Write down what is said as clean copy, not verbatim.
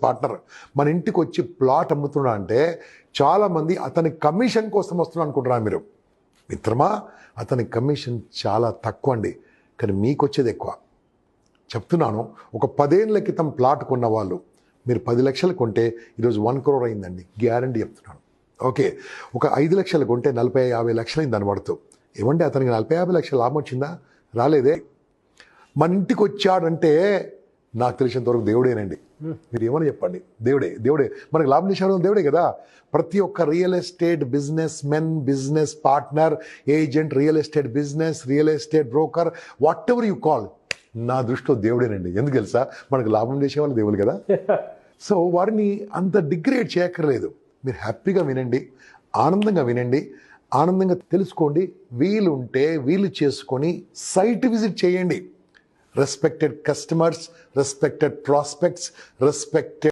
Partner మన ఇంటికి వచ్చి ప్లాట్ అమ్ముతున్నా అంటే చాలామంది అతని కమిషన్ కోసం వస్తున్నా అనుకుంటున్నారు మీరు. మిత్రమా, అతని కమిషన్ చాలా తక్కువ అండి, కానీ మీకు వచ్చేది ఎక్కువ. చెప్తున్నాను, ఒక 10 ఏళ్ల క్రితం ప్లాట్ కొన్న వాళ్ళు మీరు 10 లక్షలు కొంటే ఈరోజు 1 crore అయిందండి, గ్యారంటీ చెప్తున్నాను. ఓకే, ఒక 5 లక్షలు కొంటే 40-50 లక్షలు అయింది దాని పడుతూ. ఏమంటే అతనికి 40-50 లక్షల లాభం వచ్చిందా? రాలేదే. మన ఇంటికి వచ్చాడంటే నాకు తెలిసినంత వరకు దేవుడేనండి. మీరు ఏమని చెప్పండి, దేవుడే మనకు లాభం చేసేవాడు దేవుడే కదా. ప్రతి ఒక్క real estate business men, business partner, agent, real estate business, real estate broker, what ever you call, నా దృష్టిలో దేవుడేనండి. ఎందుకు తెలుసా? మనకు లాభం చేసేవాళ్ళు దేవుడు కదా. సో వారిని అంత డిగ్రేడ్ చేయక్కర్లేదు. మీరు హ్యాపీగా వినండి, ఆనందంగా వినండి, ఆనందంగా తెలుసుకోండి. వీలుంటే వీలు చేసుకొని సైట్ విజిట్ చేయండి. Respected customers, respected prospects, respected